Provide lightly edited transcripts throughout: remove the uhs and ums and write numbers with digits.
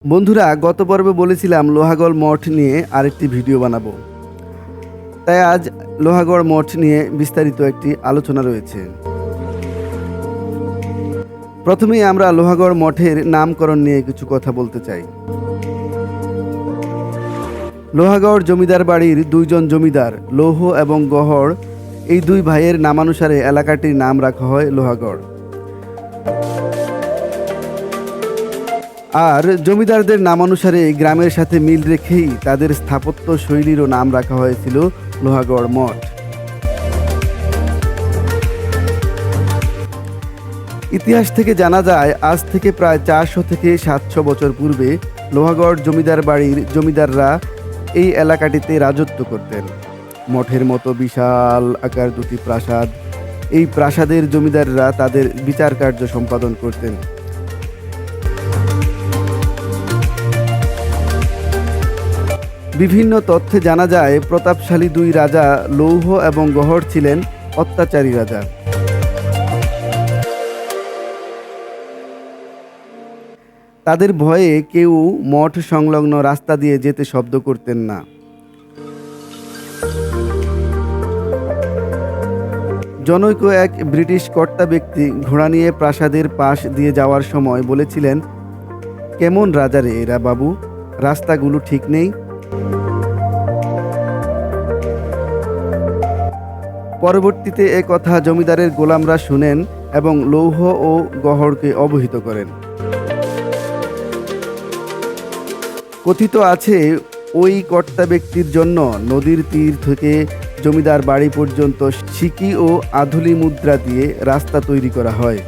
বন্ধুরা, গত পর্বে বলেছিলাম লোহাগড় মঠ নিয়ে আরেকটি ভিডিও বানাবো। তাই আজ লোহাগড় মঠ নিয়ে বিস্তারিত একটি আলোচনা রয়েছে। প্রথমেই আমরা লোহাগড় মঠের নামকরণ নিয়ে কিছু কথা বলতে চাই। লোহাগড় জমিদার বাড়ির দুইজন জমিদার লৌহ এবং গহড়, এই দুই ভাইয়ের নামানুসারে এলাকাটির নাম রাখা হয় লোহাগড়। আর জমিদারদের নামানুসারে গ্রামের সাথে মিল রেখেই তাদের স্থাপত্য শৈলীরও নাম রাখা হয়েছিল লোহাগড় মঠ। ইতিহাস থেকে জানা যায়, আজ থেকে প্রায় 400 থেকে 700 বছর পূর্বে লোহাগড় জমিদার বাড়ির জমিদাররা এই এলাকাটিতে রাজত্ব করতেন। মঠের মতো বিশাল আকার দুটি প্রাসাদ, এই প্রাসাদের জমিদাররা তাদের বিচার কার্য সম্পাদন করতেন। বিভিন্ন তথ্যে জানা যায়, প্রতাপশালী দুই রাজা লৌহ এবং গহড় ছিলেন অত্যাচারী রাজা। তাদের ভয়ে কেউ মঠ সংলগ্ন রাস্তা দিয়ে যেতে শব্দ করতেন না। জনৈক এক ব্রিটিশ কর্তা ব্যক্তি ঘোড়া নিয়ে প্রাসাদের পাশ দিয়ে যাওয়ার সময় বলেছিলেন, কেমন রাজা রে এরা বাবু, রাস্তাগুলো ঠিক নেই। পরবর্তীতে এ কথা জমিদারের গোলামরা শুনেন এবং লৌহ ও গহড়কে অবহিত করেন। কথিত আছে, ওই কর্তা ব্যক্তির জন্য নদীর তীর থেকে জমিদার বাড়ি পর্যন্ত সিকি ও আধুলি মুদ্রা দিয়ে রাস্তা তৈরি করা হয়,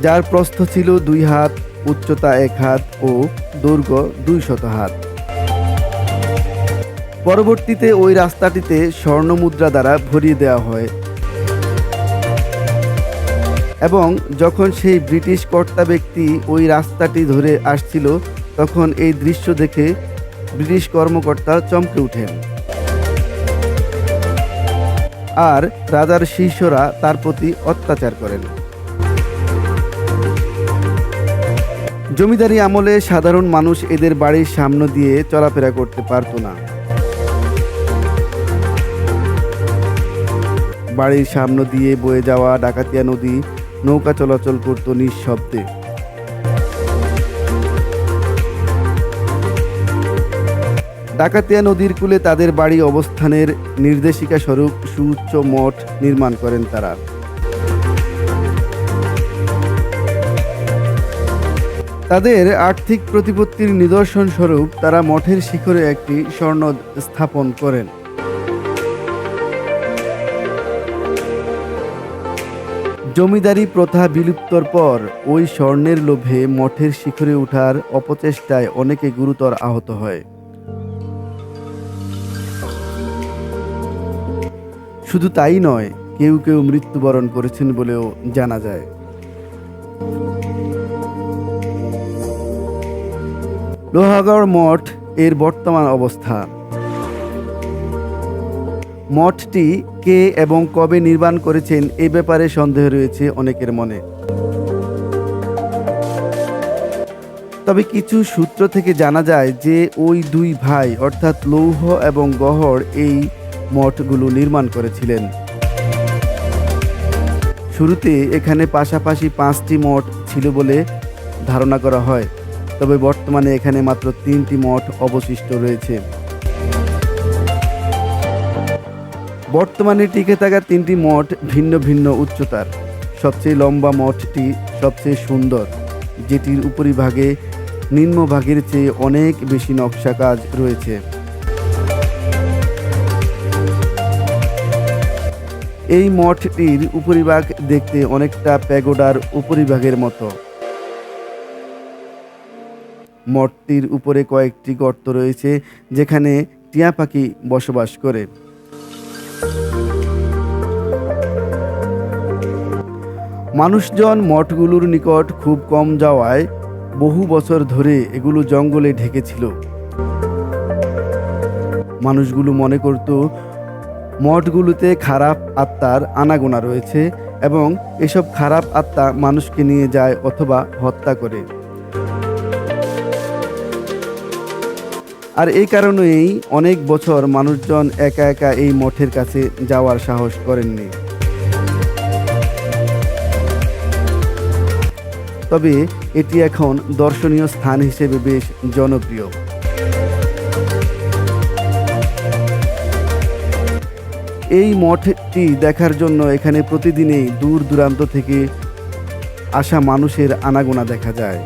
যার প্রস্থ ছিল 2 হাত, উচ্চতা 1 হাত ও দৈর্ঘ্য 200 হাত। পরবর্তীতে ওই রাস্তাটিতে স্বর্ণ মুদ্রা দ্বারা ভরিয়ে দেওয়া হয় এবং যখন সেই ব্রিটিশ কর্তা ব্যক্তি ওই রাস্তাটি ধরে আসছিল, তখন এই দৃশ্য দেখে ব্রিটিশ কর্মকর্তা চমকে ওঠেন আর রাজার শিষ্যরা তার প্রতি অত্যাচার করেন। জমিদারি আমলে সাধারণ মানুষ এদের বাড়ির সামনে দিয়ে চলাফেরা করতে পারত না। বাড়ির সামনে দিয়ে বয়ে যাওয়া ডাকাতিয়া নদী নৌকা চলাচল করত নিঃশব্দে। ডাকাতিয়া নদীর কূলে তাদের বাড়ি অবস্থানের নির্দেশিকা স্বরূপ সুউচ্চ মঠ নির্মাণ করেন তারা। তাদের আর্থিক প্রতিপত্তির নিদর্শন স্বরূপ তারা মঠের শিখরে একটি স্বর্ণ স্থাপন করেন। জমিদারি প্রথা বিলুপ্তর পর ওই স্বর্ণের লোভে মঠের শিখরে ওঠার অপচেষ্টায় অনেকে গুরুতর আহত হয়। শুধু তাই নয়, কেউ কেউ মৃত্যুবরণ করেছেন বলেও জানা যায়। লোহাগড় মঠ এর বর্তমান অবস্থা। মঠটি কে এবং কবে নির্মাণ করেছেন এ ব্যাপারে সন্দেহ রয়েছে অনেকের মনে। তবে কিছু সূত্র থেকে জানা যায় যে ওই দুই ভাই অর্থাৎ লৌহ এবং গহড় এই মঠগুলো নির্মাণ করেছিলেন। শুরুতে এখানে পাশাপাশি 5টি মঠ ছিল বলে ধারণা করা হয়, তবে বর্তমানে এখানে মাত্র 3টি মঠ অবশিষ্ট রয়েছে। বর্তমানে টিকে থাকা 3টি মঠ ভিন্ন ভিন্ন উচ্চতার। সবচেয়ে লম্বা মঠটি সবচেয়ে সুন্দর, যেটির উপরিভাগে নিম্নভাগের চেয়ে অনেক বেশি নকশা কাজ রয়েছে। এই মঠটির উপরিভাগ দেখতে অনেকটা প্যাগোডার উপরিভাগের মতো। মঠটির উপরে কয়েকটি গর্ত রয়েছে, যেখানে টিয়া পাখি বসবাস করে। মানুষজন মঠগুলোর নিকট খুব কম যাওয়ায় বহু বছর ধরে এগুলো জঙ্গলে ঢেকেছিল। মানুষগুলো মনে করত মঠগুলোতে খারাপ আত্মার আনাগোনা রয়েছে এবং এসব খারাপ আত্মা মানুষকে নিয়ে যায় অথবা হত্যা করে। আর এই কারণেই অনেক বছর মানুষজন একা একা এই মঠের কাছে যাওয়ার সাহস করেননি। তবে এটি এখন দর্শনীয় স্থান হিসেবে বেশ জনপ্রিয়। এই মঠটি দেখার জন্য এখানে প্রতিদিনই দূর দূরান্ত থেকে আসা মানুষের আনাগোনা দেখা যায়।